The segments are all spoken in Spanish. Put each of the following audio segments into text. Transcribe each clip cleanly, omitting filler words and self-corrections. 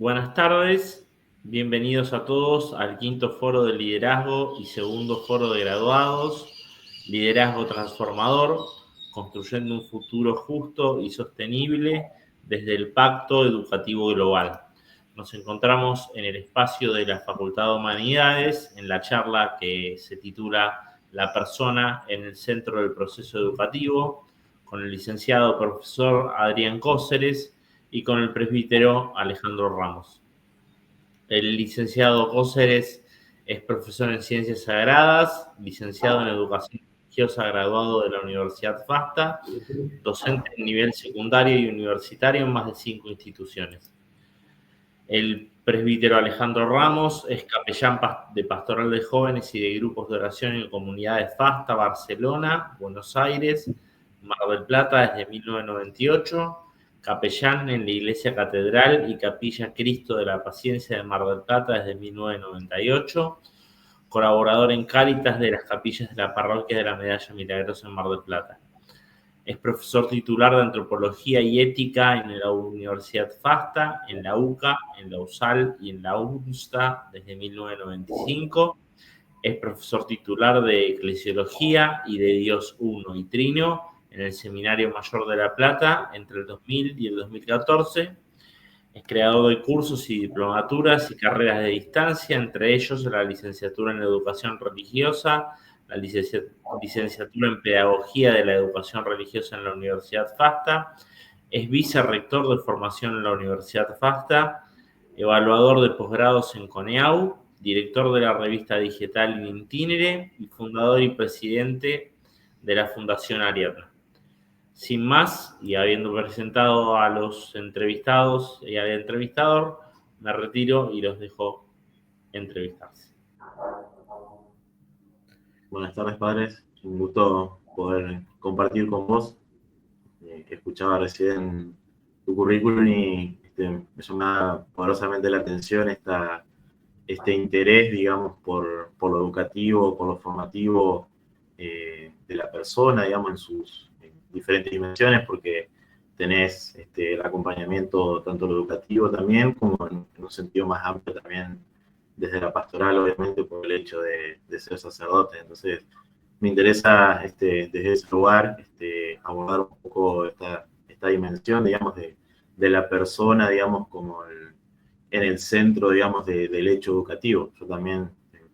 Buenas tardes, bienvenidos a todos al quinto foro de liderazgo y segundo foro de graduados, liderazgo transformador, construyendo un futuro justo y sostenible desde el Pacto Educativo Global. Nos encontramos en el espacio de la Facultad de Humanidades, en la charla que se titula La persona en el centro del proceso educativo, con el licenciado profesor Adrián Cóceres y con el presbítero Alejandro Ramos. El licenciado Cóceres es profesor en Ciencias Sagradas, licenciado en Educación Religiosa, graduado de la Universidad FASTA, docente en nivel secundario y universitario en más de 5 instituciones. El presbítero Alejandro Ramos es capellán de Pastoral de Jóvenes y de Grupos de Oración en comunidades FASTA, Barcelona, Buenos Aires, Mar del Plata desde 1998, capellán en la Iglesia Catedral y Capilla Cristo de la Paciencia de Mar del Plata desde 1998, colaborador en Cáritas de las capillas de la Parroquia de la Medalla Milagrosa en Mar del Plata. Es profesor titular de Antropología y Ética en la Universidad FASTA, en la UCA, en la USAL y en la UNSTA desde 1995. Es profesor titular de Eclesiología y de Dios Uno y Trino en el Seminario Mayor de La Plata entre el 2000 y el 2014. Es creador de cursos y diplomaturas y carreras de distancia, entre ellos la licenciatura en Educación Religiosa, la licenciatura en Pedagogía de la Educación Religiosa en la Universidad FASTA. Es vicerrector de formación en la Universidad FASTA, evaluador de posgrados en CONEAU, director de la revista digital In Itinere y fundador y presidente de la Fundación Ariadna. Sin más, y habiendo presentado a los entrevistados y al entrevistador, me retiro y los dejo entrevistarse. Buenas tardes, padres. Un gusto poder compartir con vos. Escuchaba recién tu currículum y me llamaba poderosamente la atención este interés, digamos, por lo educativo, por lo formativo de la persona, digamos, en sus diferentes dimensiones, porque tenés el acompañamiento tanto lo educativo también, como en un sentido más amplio también desde la pastoral, obviamente, por el hecho de ser sacerdote. Entonces, me interesa desde ese lugar abordar un poco esta dimensión, digamos, de la persona, digamos, como en el centro, digamos, del hecho educativo. Yo también,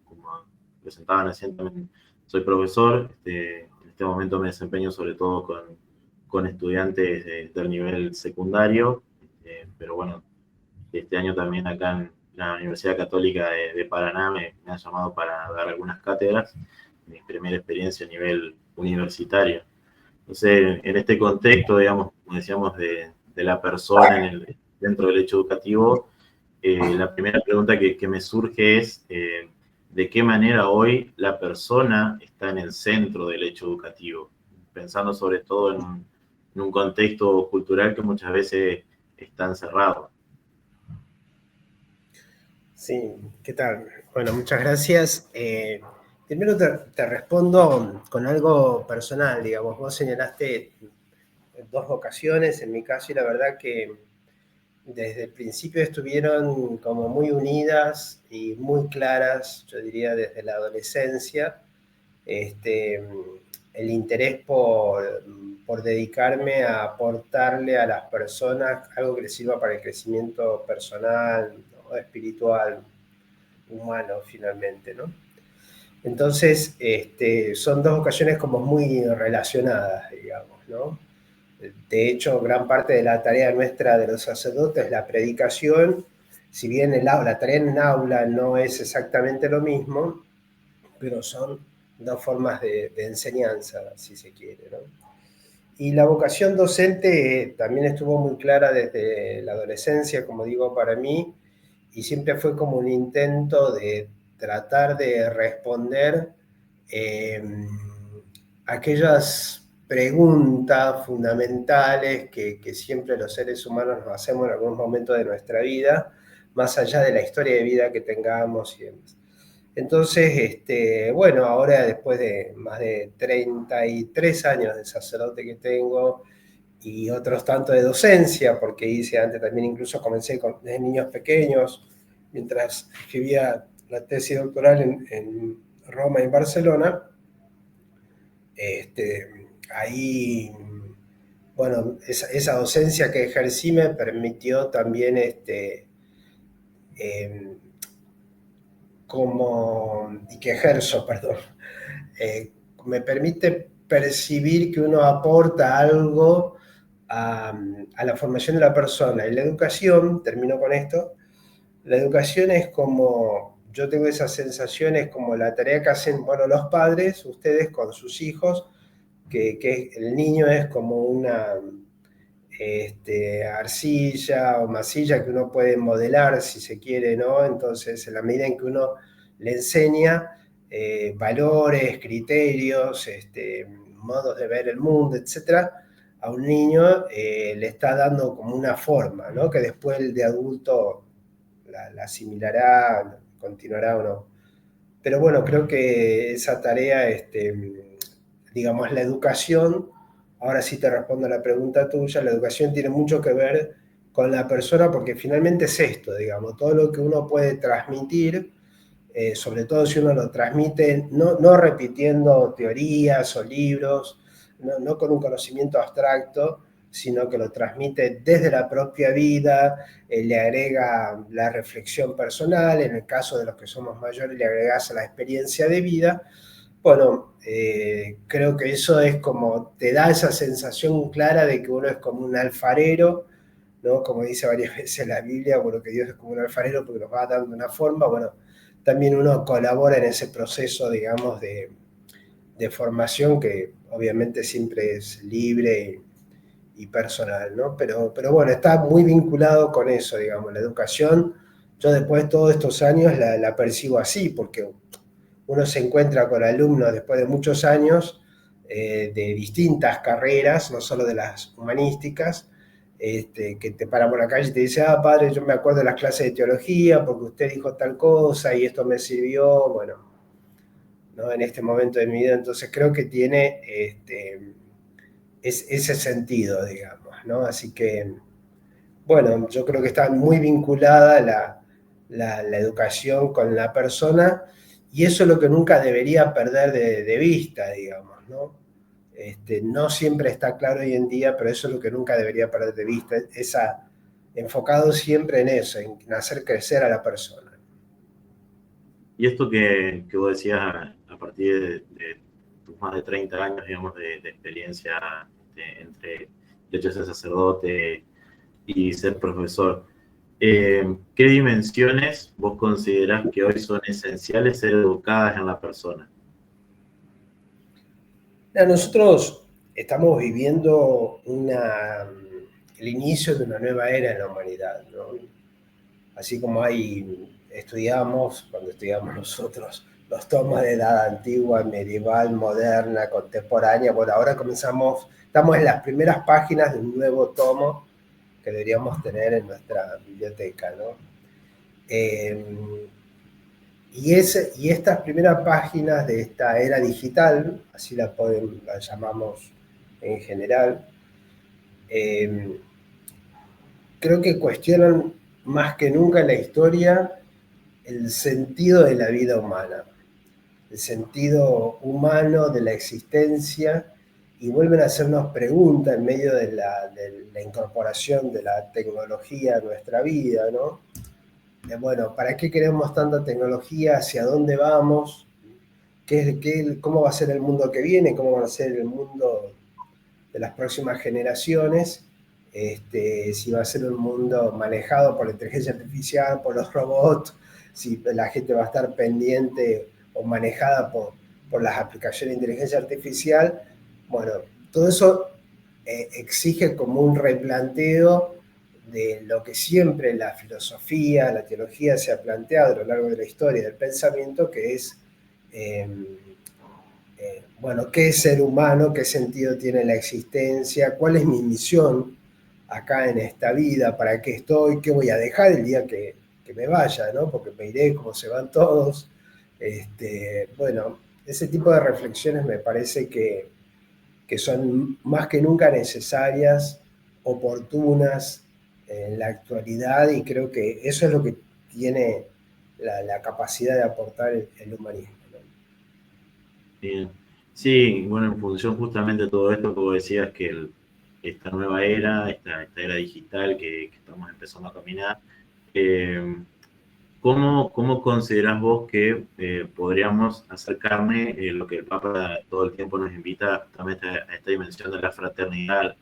como presentaban recién, también soy profesor. En este momento me desempeño sobre todo con estudiantes del nivel secundario, pero bueno, este año también acá en la Universidad Católica de Paraná me han llamado para dar algunas cátedras, mi primera experiencia a nivel universitario. Entonces, en este contexto, digamos, como decíamos, de la persona dentro del hecho educativo, la primera pregunta que me surge es ¿de qué manera hoy la persona está en el centro del hecho educativo? Pensando sobre todo en un contexto cultural que muchas veces está encerrado. Sí, ¿qué tal? Bueno, muchas gracias. Primero te respondo con algo personal, digamos. Vos señalaste dos vocaciones, en mi caso, y la verdad que desde el principio estuvieron como muy unidas y muy claras, yo diría desde la adolescencia, el interés por dedicarme a aportarle a las personas algo que les sirva para el crecimiento personal, ¿no? Espiritual, humano finalmente, ¿no? Entonces, son dos vocaciones como muy relacionadas, digamos, ¿no? De hecho, gran parte de la tarea nuestra de los sacerdotes es la predicación. Si bien la tarea en aula no es exactamente lo mismo, pero son dos formas de enseñanza, si se quiere, ¿no? Y la vocación docente también estuvo muy clara desde la adolescencia, como digo, para mí, y siempre fue como un intento de tratar de responder aquellas preguntas fundamentales que siempre los seres humanos nos hacemos en algún momento de nuestra vida, más allá de la historia de vida que tengamos y demás. Entonces, bueno, ahora después de más de 33 años de sacerdote que tengo y otros tanto de docencia, porque hice antes también, incluso comencé desde niños pequeños, mientras escribía la tesis doctoral en Roma y en Barcelona. Ahí, bueno, esa docencia que ejercí me permitió también y que ejerzo, perdón, me permite percibir que uno aporta algo a la formación de la persona. Y la educación, termino con esto, la educación es como, yo tengo esas sensaciones como la tarea que hacen, bueno, los padres, ustedes con sus hijos, que el niño es como una arcilla o masilla que uno puede modelar si se quiere, ¿no? Entonces, en la medida en que uno le enseña valores, criterios, modos de ver el mundo, etc., a un niño le está dando como una forma, ¿no? Que después el de adulto la asimilará, continuará o no. Pero bueno, creo que esa tarea, digamos, la educación, ahora sí te respondo a la pregunta tuya, la educación tiene mucho que ver con la persona porque finalmente es esto, digamos, todo lo que uno puede transmitir, sobre todo si uno lo transmite no repitiendo teorías o libros, no con un conocimiento abstracto, sino que lo transmite desde la propia vida, le agrega la reflexión personal, en el caso de los que somos mayores le agregas la experiencia de vida. Bueno, creo que eso es como, te da esa sensación clara de que uno es como un alfarero, ¿no? Como dice varias veces la Biblia, bueno, que Dios es como un alfarero porque nos va dando una forma, bueno, también uno colabora en ese proceso, digamos, de formación que obviamente siempre es libre y personal, ¿no? Pero bueno, está muy vinculado con eso, digamos, la educación. Yo después de todos estos años la percibo así, porque uno se encuentra con alumnos después de muchos años de distintas carreras, no solo de las humanísticas, que te paran por la calle y te dicen, padre, yo me acuerdo de las clases de teología porque usted dijo tal cosa y esto me sirvió, bueno, ¿no? En este momento de mi vida. Entonces creo que tiene ese sentido, digamos, ¿no? Así que, bueno, yo creo que está muy vinculada la educación con la persona y eso es lo que nunca debería perder de vista, digamos, ¿no? No siempre está claro hoy en día, pero eso es lo que nunca debería perder de vista, enfocado siempre en eso, en hacer crecer a la persona. Y esto que vos decías a partir de tus más de 30 años, digamos, de experiencia entre el hecho de ser sacerdote y ser profesor, ¿qué dimensiones vos considerás que hoy son esenciales ser educadas en la persona? Nosotros estamos viviendo el inicio de una nueva era en la humanidad, ¿no? Así como cuando estudiamos nosotros, los tomos de edad antigua, medieval, moderna, contemporánea, bueno, ahora estamos en las primeras páginas de un nuevo tomo que deberíamos tener en nuestra biblioteca, ¿no? Y estas primeras páginas de esta era digital, así la llamamos en general, creo que cuestionan más que nunca en la historia el sentido de la vida humana, el sentido humano de la existencia, y vuelven a hacernos preguntas en medio de la incorporación de la tecnología a nuestra vida, ¿no? Bueno, ¿para qué queremos tanta tecnología? ¿Hacia dónde vamos? ¿Cómo va a ser el mundo que viene? ¿Cómo va a ser el mundo de las próximas generaciones? Si va a ser un mundo manejado por la inteligencia artificial, por los robots, si la gente va a estar pendiente o manejada por las aplicaciones de inteligencia artificial. Bueno, todo eso exige como un replanteo de lo que siempre la filosofía, la teología se ha planteado a lo largo de la historia del pensamiento, que es, bueno, ¿qué es ser humano? ¿Qué sentido tiene la existencia? ¿Cuál es mi misión acá en esta vida? ¿Para qué estoy? ¿Qué voy a dejar el día que me vaya, ¿no? Porque me iré como se van todos. Bueno, ese tipo de reflexiones me parece que que son más que nunca necesarias, oportunas en la actualidad, y creo que eso es lo que tiene la capacidad de aportar el humanismo, ¿no? Bien. Sí, bueno, en función justamente de todo esto que vos decías, que esta nueva era, esta era digital que estamos empezando a caminar, eh, ¿cómo considerás vos que podríamos acercarme lo que el Papa todo el tiempo nos invita justamente a esta dimensión de la fraternidad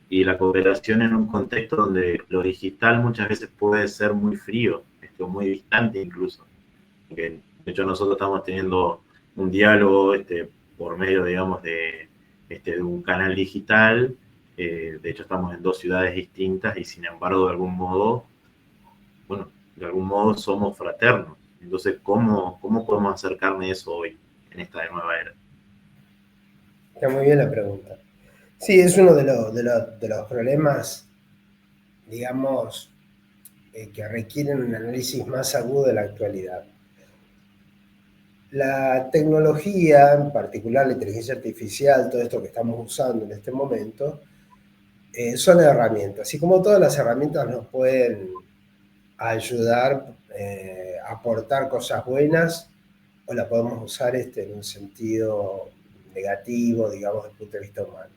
y la cooperación en un contexto donde lo digital muchas veces puede ser muy frío, muy distante incluso? Porque, de hecho, nosotros estamos teniendo un diálogo por medio, digamos, de un canal digital. De hecho, estamos en dos ciudades distintas y, sin embargo, de algún modo somos fraternos. Entonces, ¿cómo podemos acercarnos a eso hoy, en esta nueva era? Está muy bien la pregunta. Sí, es uno de los problemas, digamos, que requieren un análisis más agudo de la actualidad. La tecnología, en particular la inteligencia artificial, todo esto que estamos usando en este momento, son herramientas. Y como todas las herramientas nos pueden ayudar a aportar cosas buenas, o la podemos usar en un sentido negativo, digamos, desde el punto de vista humano.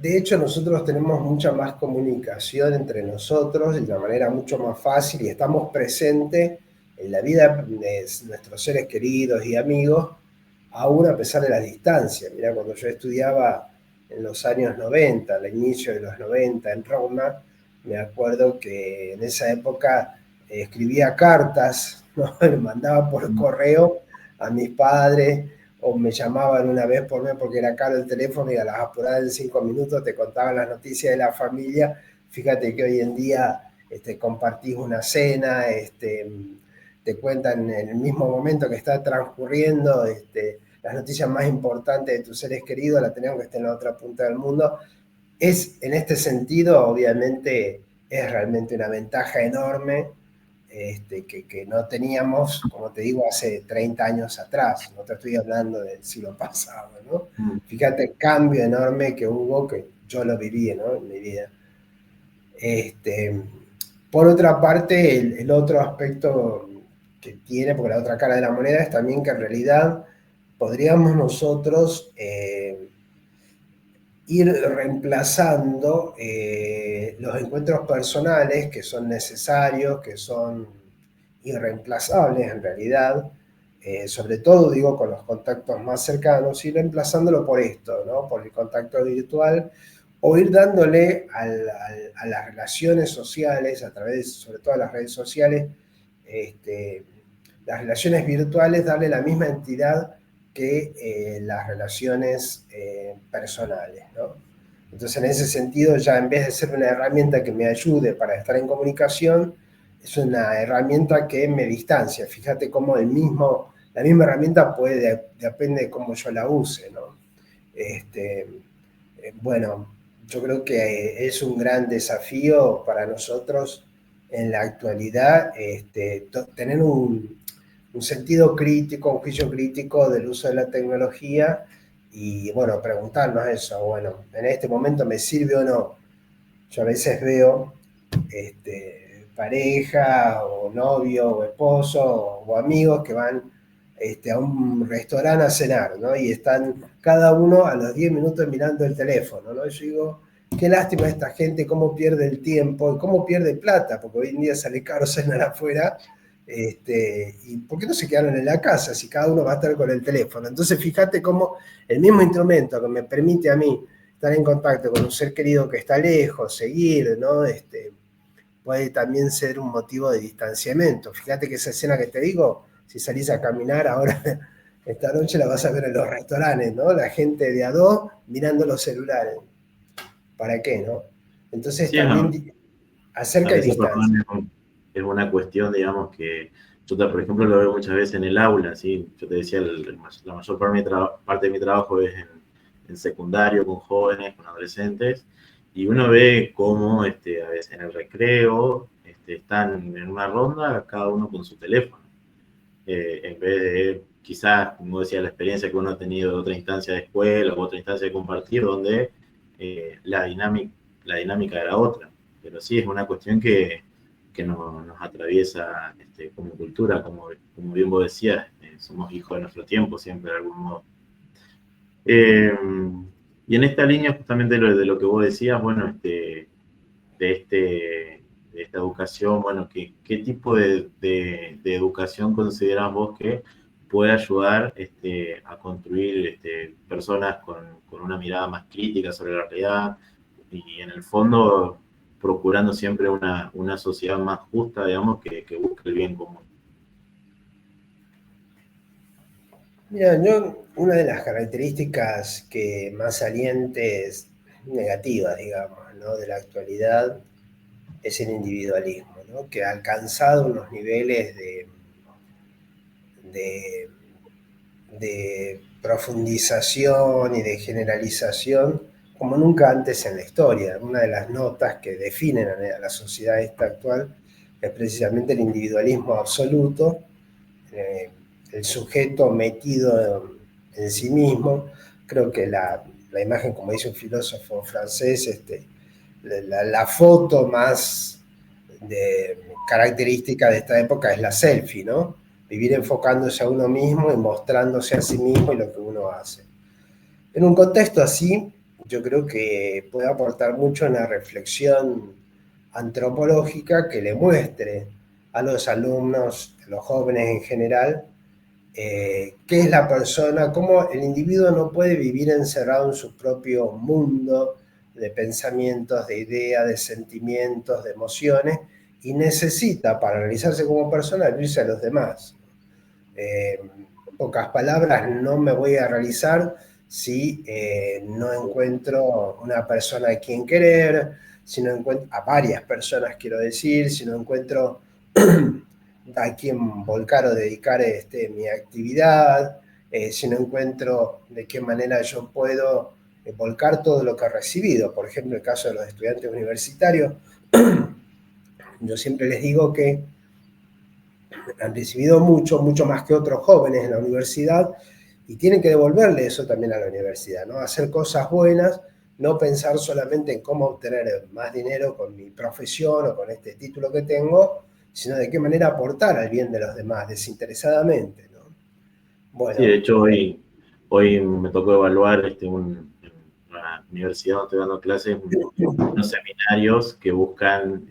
De hecho, nosotros tenemos mucha más comunicación entre nosotros de una manera mucho más fácil, y estamos presentes en la vida de nuestros seres queridos y amigos, aún a pesar de las distancias. Mirá, cuando yo estudiaba en los años 90, al inicio de los 90 en Roma, me acuerdo que en esa época escribía cartas, ¿no? Mandaba por correo a mis padres, o me llamaban una vez por mes porque era caro el teléfono, y a las apuradas en 5 minutos te contaban las noticias de la familia. Fíjate que hoy en día compartís una cena, te cuentan en el mismo momento que está transcurriendo las noticias más importantes de tus seres queridos, la tenemos que estar en la otra punta del mundo. En este sentido, obviamente, es realmente una ventaja enorme, que no teníamos, como te digo, hace 30 años atrás. No te estoy hablando del siglo pasado, ¿no? Fíjate el cambio enorme que hubo, que yo lo viví, ¿no?, en mi vida. Por otra parte, el otro aspecto que tiene, porque la otra cara de la moneda es también que en realidad podríamos nosotros ir reemplazando los encuentros personales, que son necesarios, que son irreemplazables en realidad, sobre todo digo con los contactos más cercanos, ir reemplazándolo por esto, ¿no?, por el contacto virtual, o ir dándole a las relaciones sociales, a través sobre todo de las redes sociales, las relaciones virtuales, darle la misma entidad que las relaciones personales, ¿no? Entonces, en ese sentido, ya en vez de ser una herramienta que me ayude para estar en comunicación, es una herramienta que me distancia. Fíjate cómo la misma herramienta depende de cómo yo la use, ¿no? Bueno, yo creo que es un gran desafío para nosotros en la actualidad tener un sentido crítico, un juicio crítico del uso de la tecnología, y bueno, preguntarnos eso, bueno, en este momento me sirve o no. Yo a veces veo pareja o novio o esposo o amigos que van a un restaurante a cenar, ¿no? Y están cada uno a los 10 minutos mirando el teléfono, ¿no? Y yo digo, qué lástima esta gente, cómo pierde el tiempo y cómo pierde plata, porque hoy en día sale caro cenar afuera. ¿Y por qué no se quedaron en la casa si cada uno va a estar con el teléfono? Entonces, fíjate cómo el mismo instrumento que me permite a mí estar en contacto con un ser querido que está lejos, seguir, ¿no? Puede también ser un motivo de distanciamiento. Fíjate que esa escena que te digo, si salís a caminar ahora, esta noche la vas a ver en los restaurantes, ¿no? La gente de a dos mirando los celulares. ¿Para qué, no? Entonces Sí, también a acerca y veces, distancia. perdón, es una cuestión, digamos, que yo, por ejemplo, lo veo muchas veces en el aula, ¿sí? Yo te decía, la mayor parte de mi trabajo es en secundario, con jóvenes, con adolescentes, y uno ve cómo a veces en el recreo están en una ronda, cada uno con su teléfono, en vez de quizás, como decía, la experiencia que uno ha tenido de otra instancia de escuela o otra instancia de compartir, donde la dinámica era otra. Pero sí, es una cuestión que nos atraviesa como cultura, como bien vos decías, somos hijos de nuestro tiempo siempre de algún modo. Y en esta línea justamente de lo que vos decías, bueno, de esta educación, bueno, ¿qué tipo de educación considerás vos que puede ayudar a construir personas con una mirada más crítica sobre la realidad y en el fondo procurando siempre una sociedad más justa, digamos, que busque el bien común? Mira, una de las características que más salientes, negativas, digamos, ¿no?, de la actualidad es el individualismo, ¿no?, que ha alcanzado unos niveles de, de profundización y de generalización como nunca antes en la historia. Una de las notas que definen a la sociedad esta actual es precisamente el individualismo absoluto, el sujeto metido en sí mismo. Creo que la imagen, como dice un filósofo francés, la foto más característica de esta época es la selfie, ¿no? Vivir enfocándose a uno mismo y mostrándose a sí mismo y lo que uno hace. En un contexto así, yo creo que puede aportar mucho en la reflexión antropológica que le muestre a los alumnos, a los jóvenes en general, qué es la persona, cómo el individuo no puede vivir encerrado en su propio mundo de pensamientos, de ideas, de sentimientos, de emociones, y necesita, para realizarse como persona, abrirse a los demás. En pocas palabras, no me voy a realizar si no encuentro una persona a quien querer, si no encuentro a varias personas, quiero decir, si no encuentro a quien volcar o dedicar mi actividad, si no encuentro de qué manera yo puedo volcar todo lo que he recibido. Por ejemplo, el caso de los estudiantes universitarios, yo siempre les digo que han recibido mucho, mucho más que otros jóvenes en la universidad y tienen que devolverle eso también a la universidad, ¿no? Hacer cosas buenas, no pensar solamente en cómo obtener más dinero con mi profesión o con este título que tengo, sino de qué manera aportar al bien de los demás, desinteresadamente, ¿no? Sí, de Bueno, hecho hoy me tocó evaluar en una universidad donde estoy dando clases, unos seminarios que buscan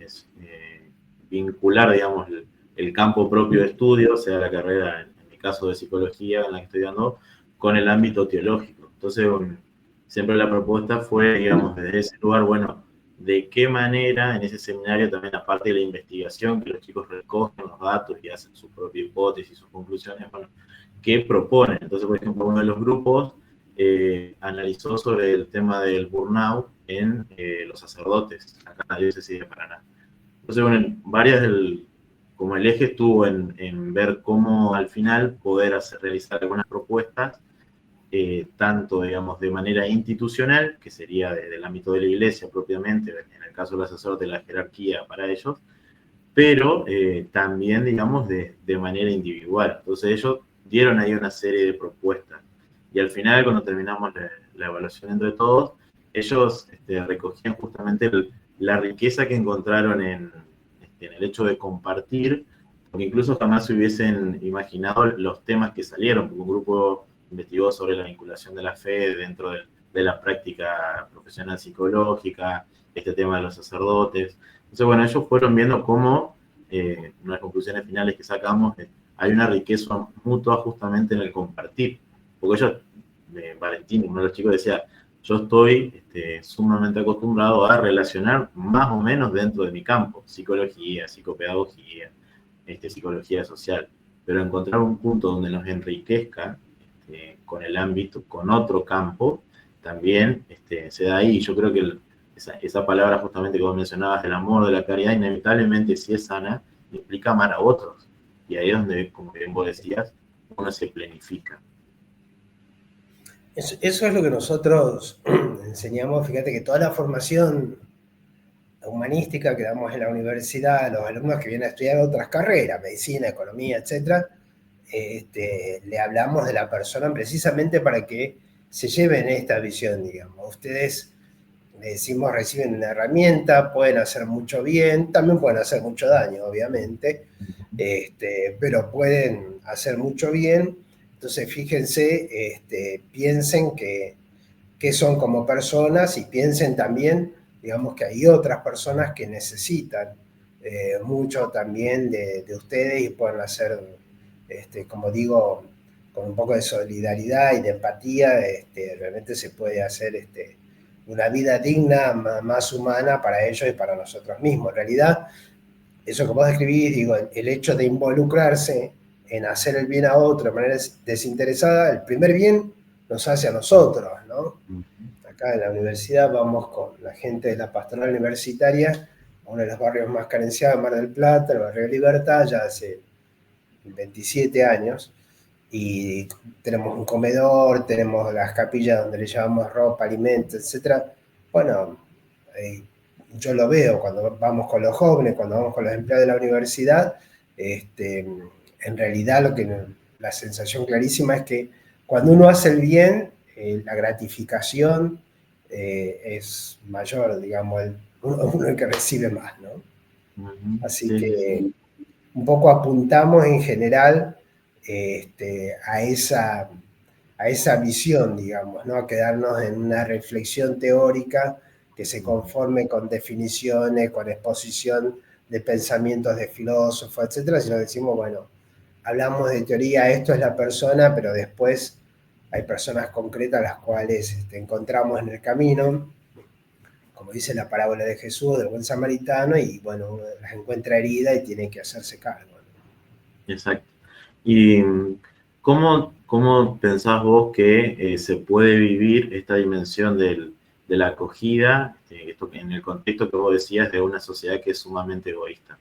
vincular, digamos, el campo propio de estudio, o sea, la carrera, en mi caso de psicología, en la que estoy dando, con el ámbito teológico. Entonces, siempre la propuesta fue, digamos, desde ese lugar, bueno, de qué manera en ese seminario también, aparte de la investigación, que los chicos recogen los datos y hacen su propia hipótesis, sus conclusiones, bueno, ¿qué proponen? Entonces, por ejemplo, uno de los grupos analizó sobre el tema del burnout en los sacerdotes, acá en la diócesis de Paraná. Entonces, bueno, como el eje estuvo en ver cómo al final poder realizar algunas propuestas, tanto, digamos, de manera institucional, que sería del ámbito de la iglesia propiamente, en el caso de los sacerdotes, la jerarquía para ellos, pero también, digamos, de manera individual. Entonces ellos dieron ahí una serie de propuestas. Y al final, cuando terminamos la evaluación entre todos, ellos recogían justamente la riqueza que encontraron en el hecho de compartir, porque incluso jamás se hubiesen imaginado los temas que salieron, porque un grupo investigó sobre la vinculación de la fe dentro de la práctica profesional psicológica, este tema de los sacerdotes. Entonces, bueno, ellos fueron viendo cómo, en las conclusiones finales que sacamos, hay una riqueza mutua justamente en el compartir. Porque ellos, Valentín, uno de los chicos, decía, yo estoy sumamente acostumbrado a relacionar más o menos dentro de mi campo, psicología, psicopedagogía, psicología social, pero encontrar un punto donde nos enriquezca con el ámbito, con otro campo, también se da ahí. Yo creo que esa palabra justamente que vos mencionabas, del amor, de la caridad, inevitablemente, si es sana, implica amar a otros. Y ahí es donde, como bien vos decías, uno se planifica. eso es lo que nosotros enseñamos. Fíjate que toda la formación humanística que damos en la universidad, los alumnos que vienen a estudiar otras carreras, medicina, economía, etcétera, le hablamos de la persona precisamente para que se lleven esta visión, digamos. Ustedes, le decimos, reciben una herramienta, pueden hacer mucho bien, también pueden hacer mucho daño, obviamente, pero pueden hacer mucho bien. Entonces, fíjense, piensen que son como personas y piensen también, digamos, que hay otras personas que necesitan mucho también de ustedes y pueden hacer, como digo, con un poco de solidaridad y de empatía, realmente se puede hacer una vida digna, más humana para ellos y para nosotros mismos. En realidad, eso que vos describís, digo, el hecho de involucrarse en hacer el bien a otro de manera desinteresada, el primer bien nos hace a nosotros, ¿no? Acá en la universidad vamos con la gente de la pastoral universitaria a uno de los barrios más carenciados de Mar del Plata, el barrio de Libertad, ya hace 27 años, y tenemos un comedor, tenemos las capillas donde le llevamos ropa, alimentos, etc. Bueno, yo lo veo cuando vamos con los jóvenes, cuando vamos con los empleados de la universidad, en realidad la sensación clarísima es que cuando uno hace el bien, la gratificación es mayor, digamos, uno el que recibe más, ¿no? Así que un poco apuntamos en general a esa visión, digamos, ¿no? A quedarnos en una reflexión teórica que se conforme con definiciones, con exposición de pensamientos de filósofos, etcétera, sino decimos, bueno, hablamos de teoría, esto es la persona, pero después hay personas concretas las cuales encontramos en el camino, como dice la parábola de Jesús, del buen samaritano, y bueno, uno las encuentra heridas y tiene que hacerse cargo. Exacto. ¿Y cómo pensás vos que se puede vivir esta dimensión de la acogida, esto en el contexto que vos decías de una sociedad que es sumamente egoísta?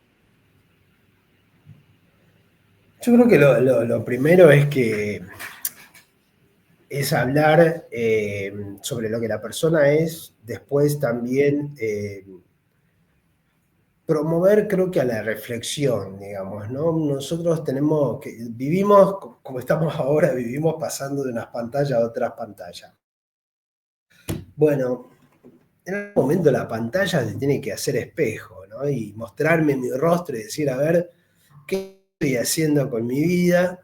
Yo creo que lo primero es hablar sobre lo que la persona es, después también promover, creo que a la reflexión, digamos, ¿no? Nosotros vivimos, como estamos ahora, vivimos pasando de unas pantallas a otras pantallas. Bueno, en algún momento la pantalla se tiene que hacer espejo, ¿no? Y mostrarme mi rostro y decir, a ver, ¿qué estoy haciendo con mi vida?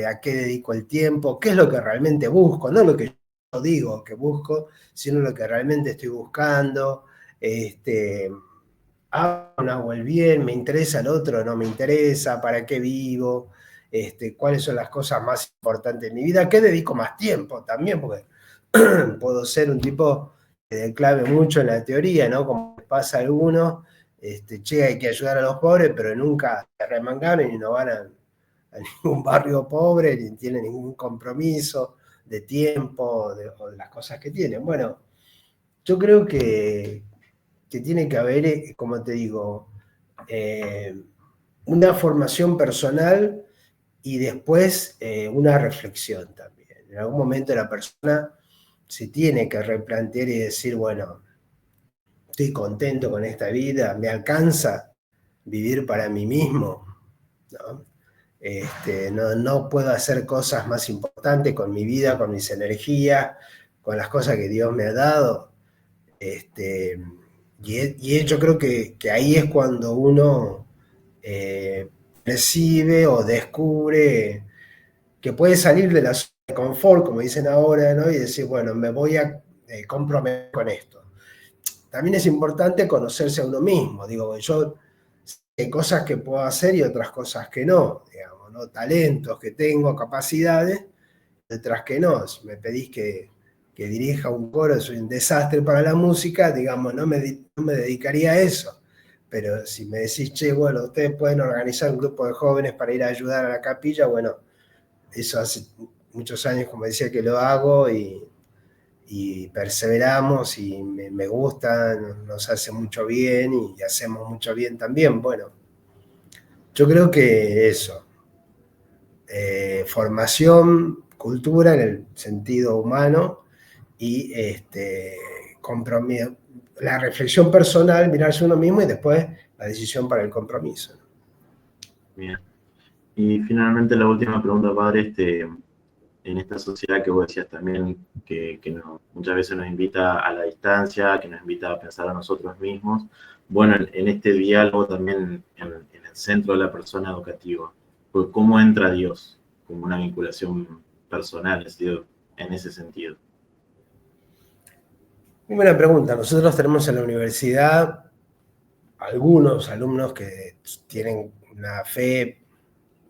¿A qué dedico el tiempo? ¿Qué es lo que realmente busco? No lo que yo digo que busco, sino lo que realmente estoy buscando. ¿Hago el bien? ¿Me interesa el otro? ¿No me interesa? ¿Para qué vivo? ¿Cuáles son las cosas más importantes de mi vida? ¿Qué dedico más tiempo también? Porque puedo ser un tipo que declave mucho en la teoría, ¿no? Como pasa a algunos, che, hay que ayudar a los pobres, pero nunca se remangaron y no van a ningún barrio pobre, ni tienen ningún compromiso de tiempo o de las cosas que tienen. Bueno, yo creo que tiene que haber, como te digo, una formación personal y después una reflexión también. En algún momento la persona se tiene que replantear y decir, bueno, estoy contento con esta vida, me alcanza vivir para mí mismo, ¿no? No puedo hacer cosas más importantes con mi vida, con mis energías, con las cosas que Dios me ha dado. Y yo creo que ahí es cuando uno percibe o descubre que puede salir de la zona de confort, como dicen ahora, ¿no? Y decir, bueno, me voy a comprometer con esto. También es importante conocerse a uno mismo. Digo, yo hay cosas que puedo hacer y otras cosas que no, digamos, ¿no? Talentos que tengo, capacidades, otras que no. Si me pedís que dirija un coro, soy un desastre para la música, digamos, no me dedicaría a eso. Pero si me decís, che, bueno, ustedes pueden organizar un grupo de jóvenes para ir a ayudar a la capilla, bueno, eso hace muchos años, como decía, que lo hago y perseveramos y me gusta, nos hace mucho bien y hacemos mucho bien también. Bueno, yo creo que eso, formación, cultura en el sentido humano y compromiso, la reflexión personal, mirarse uno mismo y después la decisión para el compromiso. Bien. Y finalmente la última pregunta, padre, en esta sociedad que vos decías también muchas veces nos invita a la distancia, que nos invita a pensar a nosotros mismos. Bueno, en este diálogo también, en el centro de la persona educativa, pues ¿cómo entra Dios como una vinculación personal, es decir, en ese sentido? Muy buena pregunta. Nosotros tenemos en la universidad algunos alumnos que tienen una fe,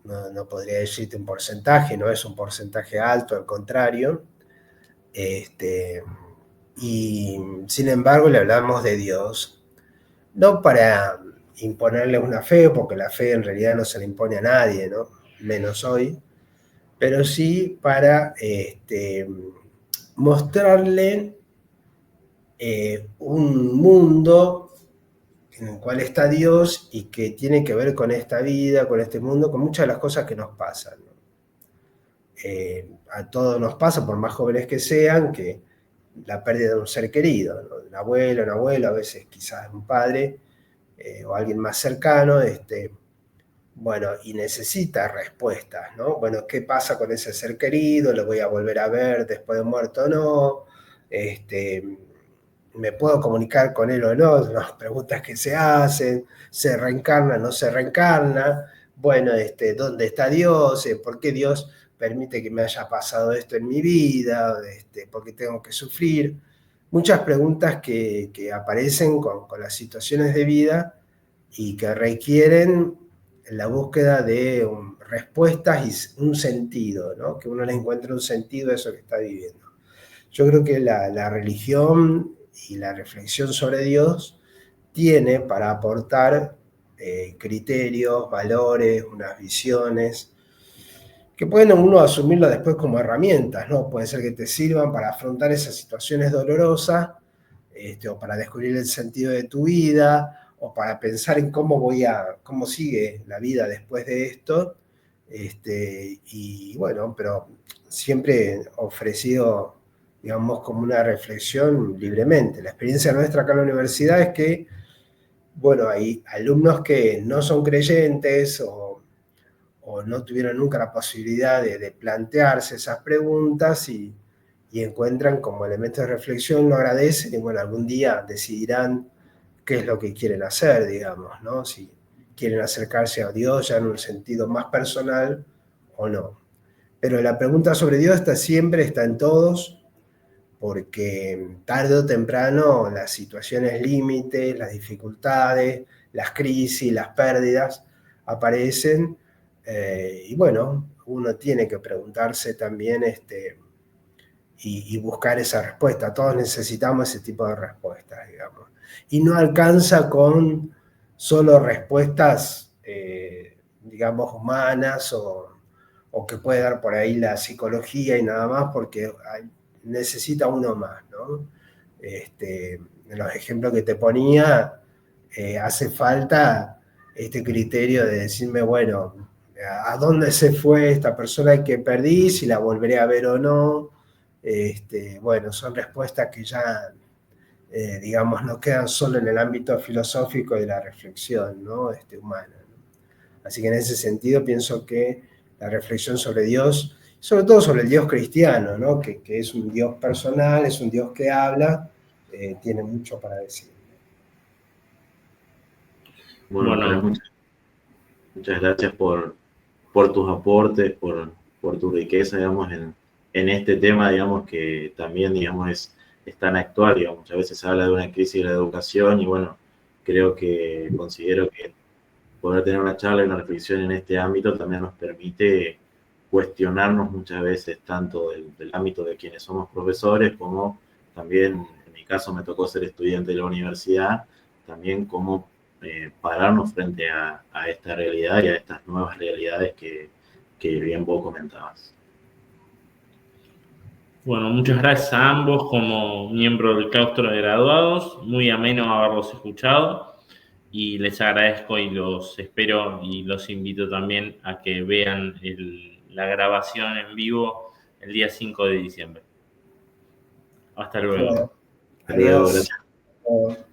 no podría decirte un porcentaje, no es un porcentaje alto, al contrario. Y sin embargo le hablamos de Dios, no para imponerle una fe, porque la fe en realidad no se le impone a nadie, ¿no? Menos hoy, pero sí para mostrarle un mundo en el cual está Dios y que tiene que ver con esta vida, con este mundo, con muchas de las cosas que nos pasan, ¿no? A todos nos pasa, por más jóvenes que sean, que la pérdida de un ser querido, ¿no? Un abuelo, a veces quizás un padre o alguien más cercano, bueno, y necesita respuestas, ¿no? Bueno, ¿qué pasa con ese ser querido? ¿Lo voy a volver a ver después de muerto o no? ¿Me puedo comunicar con él o no? Las preguntas que se hacen, ¿se reencarna, no se reencarna? Bueno, ¿dónde está Dios? ¿Por qué Dios permite que me haya pasado esto en mi vida? ¿Por qué tengo que sufrir? Muchas preguntas que aparecen con las situaciones de vida y que requieren la búsqueda de respuestas y un sentido, ¿no? Que uno le encuentre un sentido a eso que está viviendo. Yo creo que la religión y la reflexión sobre Dios tiene para aportar criterios, valores, unas visiones, que pueden uno asumirlo después como herramientas, ¿no? Puede ser que te sirvan para afrontar esas situaciones dolorosas, o para descubrir el sentido de tu vida, o para pensar en cómo sigue la vida después de esto. Y bueno, pero siempre ofrecido, digamos, como una reflexión libremente. La experiencia nuestra acá en la universidad es que, bueno, hay alumnos que no son creyentes o no tuvieron nunca la posibilidad de plantearse esas preguntas y encuentran como elemento de reflexión, lo agradecen y bueno, algún día decidirán qué es lo que quieren hacer, digamos, ¿no? Si quieren acercarse a Dios ya en un sentido más personal o no. Pero la pregunta sobre Dios está en todos, porque tarde o temprano las situaciones límites, las dificultades, las crisis, las pérdidas aparecen, y bueno, uno tiene que preguntarse también y buscar esa respuesta. Todos necesitamos ese tipo de respuestas, digamos. Y no alcanza con solo respuestas, digamos, humanas o que puede dar por ahí la psicología y nada más, porque necesita uno más, ¿no? En los ejemplos que te ponía, hace falta este criterio de decirme, bueno, ¿a dónde se fue esta persona que perdí? Si la volveré a ver o no. Bueno, son respuestas que ya, digamos, no quedan solo en el ámbito filosófico de la reflexión, ¿no? Humana, ¿no? Así que en ese sentido pienso que la reflexión sobre Dios, sobre todo sobre el Dios cristiano, ¿no? Que es un Dios personal, es un Dios que habla, tiene mucho para decir. Bueno, padre, Bueno, muchas gracias por tus aportes, por tu riqueza, digamos, en este tema, digamos, que también, digamos, es tan actual, digamos. Muchas veces se habla de una crisis de la educación y, bueno, considero que poder tener una charla y una reflexión en este ámbito también nos permite cuestionarnos muchas veces tanto del ámbito de quienes somos profesores como también, en mi caso me tocó ser estudiante de la universidad, también cómo pararnos frente a esta realidad y a estas nuevas realidades que bien vos comentabas. bueno, muchas gracias a ambos como miembro del claustro de graduados. Muy ameno haberlos escuchado y les agradezco y los espero y los invito también a que vean la grabación en vivo el día 5 de diciembre. Hasta luego. Bueno, Hasta luego, adiós. gracias.